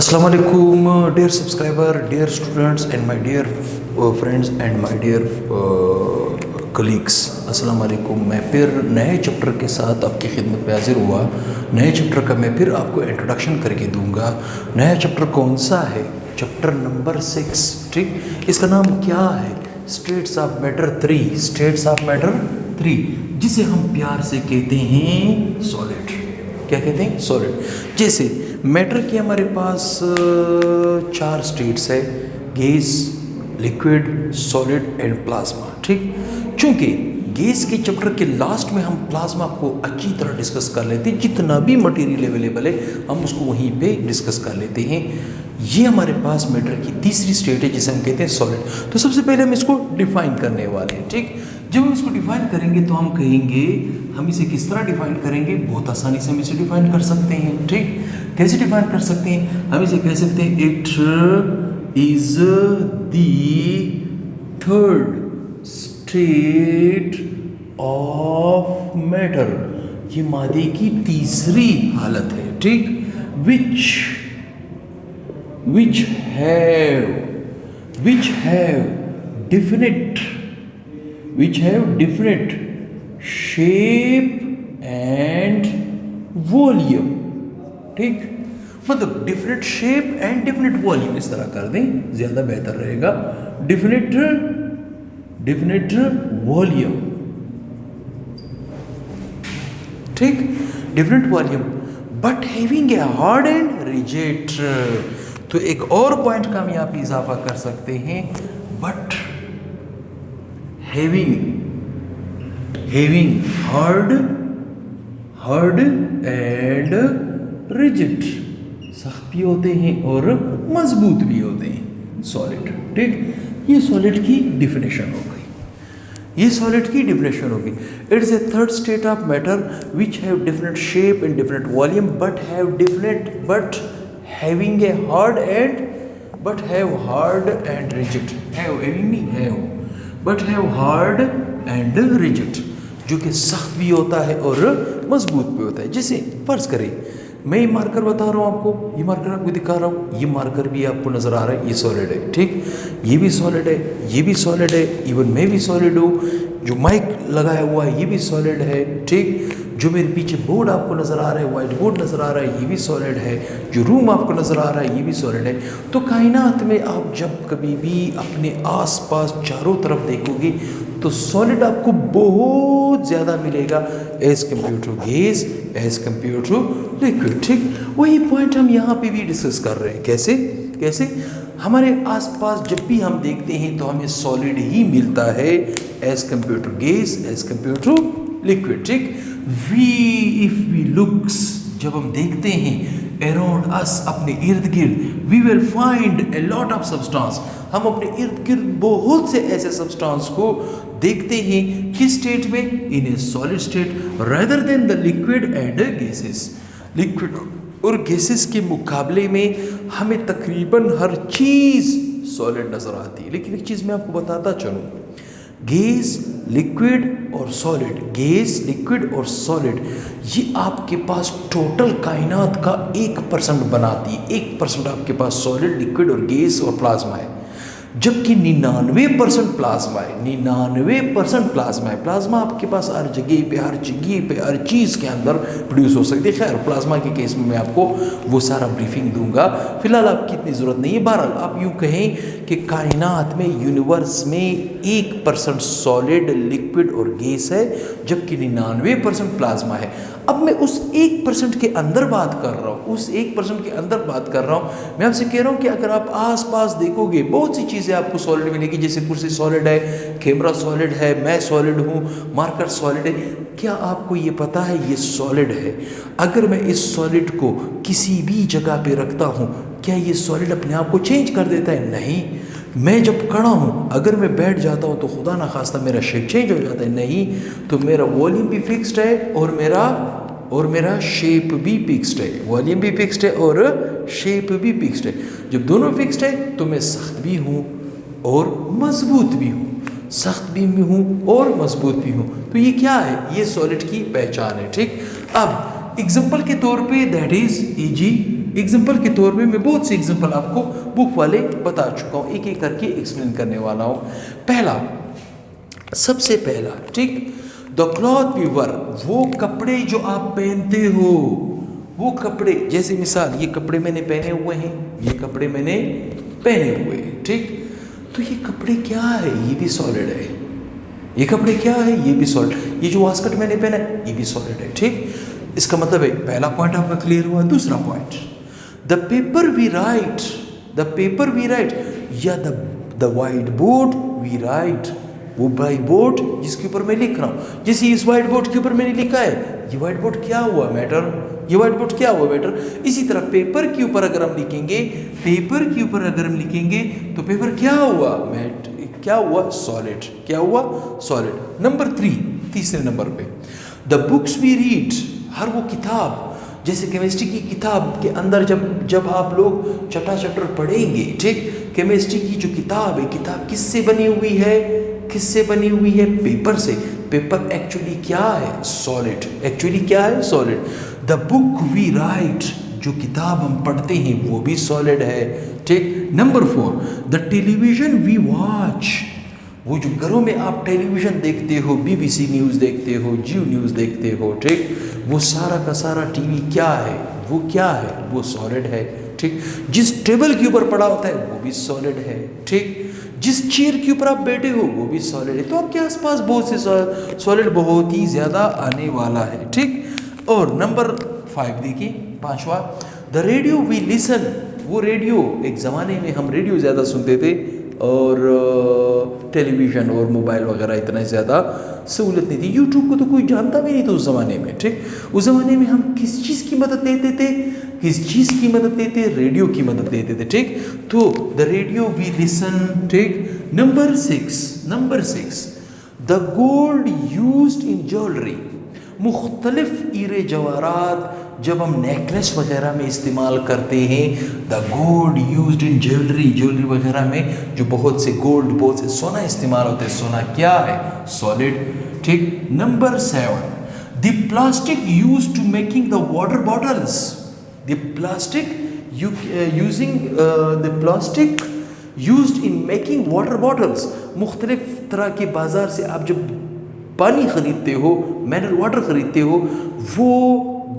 अस्सलाम वालेकुम dear subscriber, dear students and my dear friends and my dear colleagues. अस्सलाम वालेकुम। मैं फिर नए चैप्टर के साथ आपकी खिदमत में हाजिर हुआ। नए चैप्टर का मैं फिर आपको इंट्रोडक्शन करके दूंगा। नया चैप्टर कौन सा है? Chapter number 6। ठीक, इसका नाम क्या है? States of matter 3। States of matter 3, जिसे हम प्यार से कहते हैं सॉलिड। क्या कहते हैं? सॉलिड। जैसे मैटर के हमारे पास 4 स्टेट्स है: gas, liquid, solid and plasma. ठीक, चूंकि गैस के चैप्टर के लास्ट में हम प्लाज्मा को अच्छी तरह डिस्कस कर लेते हैं, जितना भी मटेरियल अवेलेबल है हम उसको वहीं पे डिस्कस कर लेते हैं। ये हमारे पास मैटर की तीसरी स्टेट है जिसे हम कहते हैं सॉलिड। तो सबसे पहले हम इसको डिफाइन करने वाले हैं। ठीक, जब हम इसको डिफाइन करेंगे तो हम कहेंगे, हम इसे किस तरह डिफाइन करेंगे? बहुत आसानी से हम इसे डिफाइन कर सकते हैं। ठीक, कैसे डिफाइन कर सकते हैं? हम इसे कह सकते हैं it is the third state of matter. ये मादे की तीसरी हालत है। ठीक, which have definite shape and volume। ठीक, मतलब different shape and different volume, इस तरह कर दें ज्यादा बेहतर रहेगा। Different volume. ठीक, different volume but having a hard and rigid. तो एक और पॉइंट का हम यहाँ पे इजाफा कर सकते हैं, but having hard and rigid. सख्त भी होते हैं और मजबूत भी होते हैं सॉलिड। ठीक, ये सॉलिड की डिफिनेशन हो गई। ये सॉलिड की डिफिनेशन होगी। It is a third state of matter which have different shape and different volume but having a hard and rigid. Hard and rigid, जो कि सख्त भी होता है और मजबूत भी होता है। जैसे फर्ज करें, मैं ये मार्कर बता रहा हूँ आपको, ये मार्कर आपको दिखा रहा हूँ, ये मार्कर भी आपको नज़र आ रहा है, ये सॉलिड है। ठीक, ये भी सॉलिड है, ये भी सॉलिड है, इवन मैं भी सॉलिड हूँ। जो माइक लगाया हुआ है ये भी सॉलिड है। ठीक, जो मेरे पीछे बोर्ड आपको नज़र आ रहा है, वाइट बोर्ड नज़र आ रहा है, ये भी सॉलिड है। जो रूम आपको नज़र आ रहा है ये भी सॉलिड है। तो कायनात में आप जब कभी भी अपने आसपास चारों तरफ देखोगे तो सॉलिड आपको बहुत ज़्यादा मिलेगा as compare to gas, as compare to liquid. ठीक, वही पॉइंट हम यहाँ पे भी डिस्कस कर रहे हैं। कैसे हमारे आसपास जब भी हम देखते हैं तो हमें सॉलिड ही मिलता है as compare to gas, as compare to liquid. ठीक, इफ वी लुक्स, जब हम देखते हैं अराउंड अस, अपने इर्द गिर्द, we will find a lot of substance. हम अपने इर्द गिर्द बहुत से ऐसे सब्सटेंस को देखते हैं। किस स्टेट में? In a solid state rather than the liquid and gases. Liquid और गैसेस के मुकाबले में हमें तकरीबन हर चीज़ सॉलिड नज़र आती है। लेकिन एक चीज़ मैं आपको बताता चलूँ, गैस, लिक्विड और सॉलिड, ये आपके पास टोटल कायनात का 1% बनाती है। 1% आपके पास सॉलिड, लिक्विड और गैस और प्लाज्मा है, जबकि 99% प्लाज्मा है। 99% प्लाज्मा है। प्लाज्मा आपके पास हर जगह पे हर चीज़ के अंदर प्रोड्यूस हो सकती है। खैर, प्लाज्मा के केस में मैं आपको वो सारा ब्रीफिंग दूंगा, फिलहाल आपकी इतनी ज़रूरत नहीं है। बहरहाल आप यूँ कहें कि कायनात में, यूनिवर्स में 1% सॉलिड, लिक्विड और गैस है, जबकि 99% प्लाज्मा है। अब मैं उस 1% के अंदर बात कर रहा हूँ, मैं आपसे कह रहा हूँ कि अगर आप आसपास देखोगे बहुत सी चीज़ें आपको सॉलिड मिलेगी। जैसे कुर्सी सॉलिड है, कैमरा सॉलिड है, मैं सॉलिड हूँ, मार्कर सॉलिड है। क्या आपको ये पता है ये सॉलिड है? अगर मैं इस सॉलिड को किसी भी जगह पे रखता हूँ, क्या ये सॉलिड अपने आप को चेंज कर देता है? नहीं। मैं जब खड़ा हूँ, अगर मैं बैठ जाता हूँ तो खुदा ना खास्ता मेरा शेप चेंज हो जाता है? नहीं। तो मेरा वॉल्यूम भी फिक्स्ड है और मेरा शेप भी फिक्स्ड है। वॉल्यूम भी फिक्स्ड है और शेप भी फिक्स्ड है। जब दोनों फिक्स्ड है तो मैं सख्त भी हूँ और मजबूत भी हूँ, और मजबूत भी हूँ। तो ये क्या है? ये सॉलिड की पहचान है। ठीक, अब एग्जाम्पल के तौर पे दैट इज एग्जाम्पल के तौर पे मैं बहुत से एग्जाम्पल आपको बुक वाले बता चुका हूँ, एक एक करके एक्सप्लेन करने वाला हूँ। पहला, सबसे पहला, ठीक, द क्लॉथ वीवर, वो कपड़े जो आप पहनते हो, वो कपड़े, जैसे मिसाल ये कपड़े मैंने पहने हुए हैं, ये कपड़े मैंने पहने हुए हैं, ठीक, तो ये कपड़े क्या है, ये भी सॉलिड है। ये कपड़े क्या है, ये भी सॉलिड। ये जो वास्कट मैंने पहना है ये भी सॉलिड है, ठीक। इसका मतलब है पहला पॉइंट आपका क्लियर हुआ। दूसरा point, the paper we write, the paper we write, या the whiteboard we write, वो व्हाइट बोर्ड जिसके ऊपर मैं लिख रहा हूँ, जैसे इस व्हाइट बोर्ड के ऊपर मैंने लिखा है, ये व्हाइट बोर्ड क्या हुआ, मैटर, ये व्हाइट बोर्ड क्या हुआ, मैटर। इसी तरह पेपर के ऊपर अगर हम लिखेंगे, पेपर के ऊपर अगर हम लिखेंगे तो पेपर क्या हुआ, मैट, क्या हुआ, सॉलिड, क्या हुआ, सॉलिड। नंबर 3, तीसरे नंबर पे, द बुक्स वी रीड, हर वो किताब, जैसे केमिस्ट्री की किताब के अंदर जब आप लोग छठा चैप्टर पढ़ेंगे, ठीक, केमिस्ट्री की जो किताब है, किताब किससे बनी हुई है, किससे बनी हुई है, पेपर से। पेपर एक्चुअली क्या है, सॉलिड, एक्चुअली क्या है, solid. The book we write, जो किताब हम पढ़ते हैं वो भी सॉलिड है, ठीक। Number 4, the television we watch, वो जो घरों में आप टेलीविजन देखते हो, BBC न्यूज़ देखते हो, जियो न्यूज़ देखते हो, ठीक, वो सारा का सारा टीवी क्या है, वो क्या है, वो सॉलिड है, ठीक। जिस टेबल के ऊपर पड़ा होता है वो भी सॉलिड है, ठीक। जिस चेयर के ऊपर आप बैठे हो वो भी सॉलिड है। तो आपके आसपास बहुत से सॉलिड बहुत ही ज़्यादा आने वाला है, ठीक। और नंबर 5 देखिए, 5वां, द रेडियो वी लिसन, वो रेडियो, एक ज़माने में हम रेडियो ज़्यादा सुनते थे और टेलीविज़न और मोबाइल वगैरह इतना ज़्यादा सहूलत नहीं थी, यूट्यूब को तो कोई जानता भी नहीं था उस ज़माने में, ठीक। उस ज़माने में हम किस चीज़ की मदद लेते थे, किस चीज़ की मदद लेते, रेडियो की मदद लेते थे, ठीक। तो द रेडियो वी लिसन, ठीक। Number 6, the gold used in jewellery, मुख्तलिफ हीरे जवाहरात जब हम नेकलेस वगैरह में इस्तेमाल करते हैं, the gold used in jewellery वगैरह में जो बहुत से गोल्ड, बहुत से सोना इस्तेमाल होता है, सोना क्या है, सॉलिड, ठीक। Number 7, the plastic used to making the water bottles, the plastic the plastic used in making water bottles, मुख्तलिफ तरह के बाजार से आप जब पानी खरीदते हो, मिनरल वाटर खरीदते हो, वो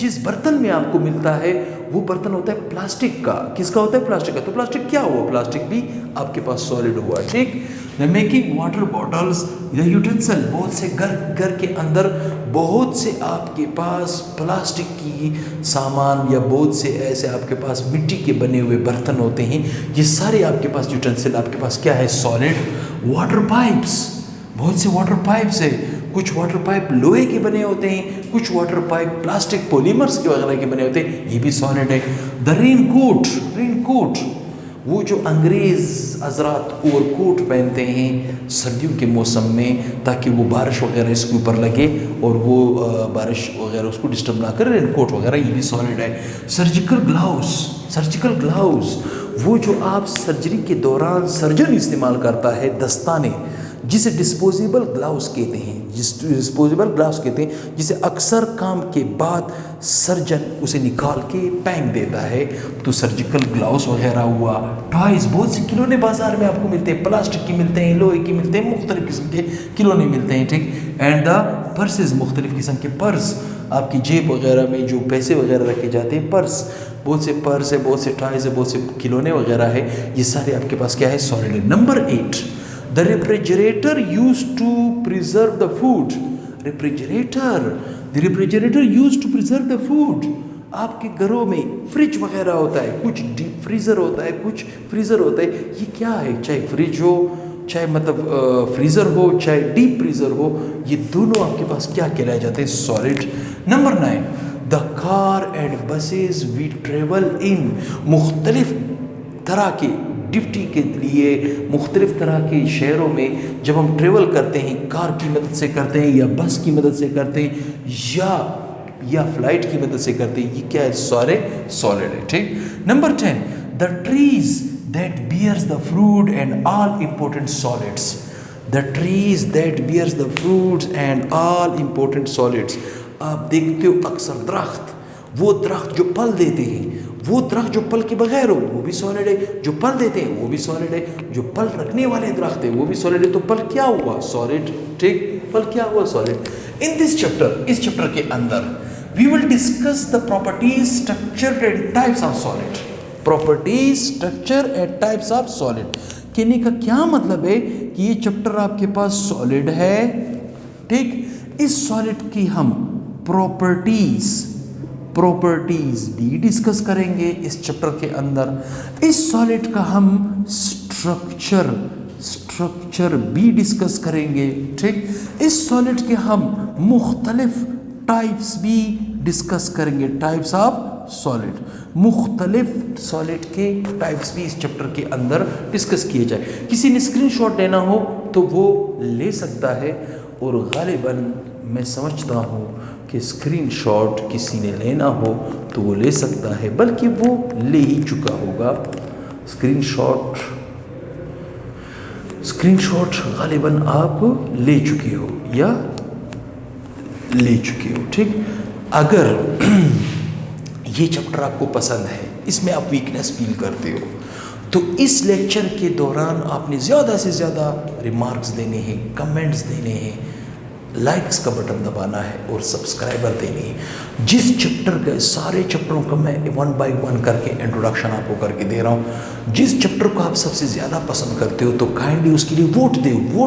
जिस बर्तन में आपको मिलता है वो बर्तन होता है प्लास्टिक का। किसका होता है, प्लास्टिक का। तो प्लास्टिक क्या हुआ, प्लास्टिक भी आपके पास सॉलिड हुआ, ठीक। The making water bottles, the utensil, बहुत से घर के अंदर बहुत से आपके पास प्लास्टिक की सामान या बहुत से ऐसे आपके पास मिट्टी के बने हुए बर्तन होते हैं, ये सारे आपके पास यूटेंसिल आपके पास क्या है, सॉलिड। वाटर पाइप्स, बहुत से वाटर पाइप्स है, कुछ वाटर पाइप लोहे के बने होते हैं, कुछ वाटर पाइप प्लास्टिक पॉलीमर्स के वगैरह के बने होते हैं, ये भी सॉलिड है। द रेनकोट, वो जो अंग्रेज़ हजरात और कोट पहनते हैं सर्दियों के मौसम में ताकि वो बारिश वगैरह इसके ऊपर लगे और वो बारिश वगैरह उसको डिस्टर्ब ना करे, रेनकोट वगैरह ये भी सॉलिड है। सर्जिकल ग्लव्स, वो जो आप सर्जरी के दौरान सर्जन इस्तेमाल करता है, दस्ताने, जिसे डिस्पोजेबल ग्लव्स कहते हैं, जिसे अक्सर काम के बाद सर्जन उसे निकाल के फेंक देता है, तो सर्जिकल ग्लव्स वगैरह हुआ। टॉयज़, बहुत से खिलौने बाजार में आपको मिलते हैं, प्लास्टिक की मिलते हैं, लोहे की मिलते हैं, मुख्तलिफ किस्म के खिलौने मिलते हैं, ठीक। एंड द पर्सेज, मुख्तलिफ किस्म के पर्स, आपकी जेब वगैरह में जो पैसे वगैरह रखे जाते हैं, पर्स, बहुत से पर्स है, बहुत से टॉयज़ है, बहुत से खिलौने वगैरह है, ये सारे आपके पास क्या है, सॉलिड है। Number 8, the refrigerator used to preserve the food, the refrigerator used to preserve the food, आपके घरों में फ्रिज वगैरह होता है, कुछ डीप फ्रीज़र होता है, कुछ फ्रीज़र होता है, ये क्या है, चाहे फ्रिज हो, चाहे मतलब फ्रीज़र हो, चाहे डीप फ्रीज़र हो, ये दोनों आपके पास क्या कहलाए जाते हैं, solid. Number 9, the car and buses we travel in, मुख्तलिफ तरह के ड्यूटी के लिए मुख्तलिफ तरह के शहरों में जब हम ट्रेवल करते हैं, कार की मदद से करते हैं या बस की मदद से करते हैं या फ्लाइट की मदद से करते हैं, ये क्या है, सारे सॉलिड है, ठीक। Number 10, the trees that bears the fruit and all important solids, the trees that bears the fruits and all important solids, आप देखते हो अक्सर दरख्त, वो दरख्त जो फल देते हैं वो दरख्त जो पल के बगैर हो वो भी सॉलिड है, जो पल देते हैं वो भी सॉलिड है, जो पल रखने वाले दरख्त है वो भी सॉलिड है। तो पल क्या हुआ? सॉलिड। ठीक, पल क्या हुआ? सॉलिड। इन दिस चैप्टर, इस चैप्टर के अंदर we will discuss the properties, structure and types of solid. Properties, structure and types of solid कहने का क्या मतलब है कि ये चैप्टर आपके पास सॉलिड है। ठीक, इस सॉलिड की हम प्रॉपर्टीज भी डिस्कस करेंगे इस चैप्टर के अंदर। इस सॉलिड का हम स्ट्रक्चर भी डिस्कस करेंगे। ठीक, इस सॉलिड के हम मुख्तलिफ टाइप्स भी डिस्कस करेंगे, टाइप्स ऑफ सॉलिड। मुख्तलिफ सॉलिड के टाइप्स भी इस चैप्टर के अंदर डिस्कस किए जाए। किसी ने स्क्रीनशॉट लेना हो तो वो ले सकता है, और गालिबन मैं समझता हूँ कि स्क्रीनशॉट किसी ने लेना हो तो वो ले सकता है, बल्कि वो ले ही चुका होगा। स्क्रीनशॉट गालिबन आप ले चुके हो या ले चुके हो। ठीक, अगर ये चैप्टर आपको पसंद है, इसमें आप वीकनेस फील करते हो, तो इस लेक्चर के दौरान आपने ज़्यादा से ज़्यादा रिमार्क्स देने हैं, कमेंट्स देने हैं, लाइक्स का बटन दबाना है और सब्सक्राइबर देनी है। जिस चैप्टर के सारे चैप्टरों का मैं 1 बाय 1 करके इंट्रोडक्शन आपको करके दे रहा हूँ। जिस चैप्टर को आप सबसे ज़्यादा पसंद करते हो तो काइंडली उसके लिए वोट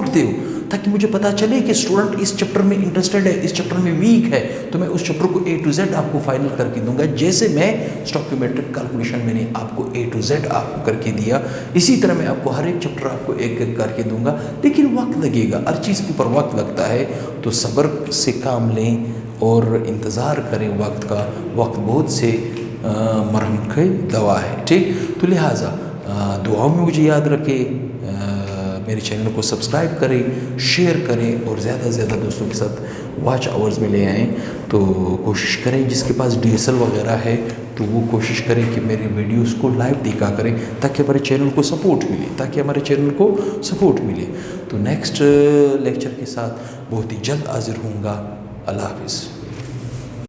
दो, ताकि मुझे पता चले कि स्टूडेंट इस चैप्टर में इंटरेस्टेड है, इस चैप्टर में वीक है, तो मैं उस चैप्टर को A to Z आपको फाइनल करके दूंगा। जैसे मैं स्टॉकियोमेट्रिक कैलकुलेशन मैंने आपको A to Z आपको करके दिया, इसी तरह मैं आपको हर एक चैप्टर आपको एक एक करके दूंगा। लेकिन वक्त लगेगा, हर चीज़ के ऊपर वक्त लगता है, तो सब्र से काम लें और इंतज़ार करें वक्त का। वक्त बहुत से मरहम की दवा है। ठीक, तो लिहाजा दुआओं में मुझे याद रखें, मेरे चैनल को सब्सक्राइब करें, शेयर करें और ज़्यादा से ज़्यादा दोस्तों के साथ वॉच आवर्स में ले आएँ। तो कोशिश करें, जिसके पास DSL वगैरह है तो वो कोशिश करें कि मेरे वीडियोस को लाइव देखा करें, ताकि हमारे चैनल को सपोर्ट मिले। तो नेक्स्ट लेक्चर के साथ बहुत ही जल्द हाजिर होऊंगा। अल्लाह हाफिज़।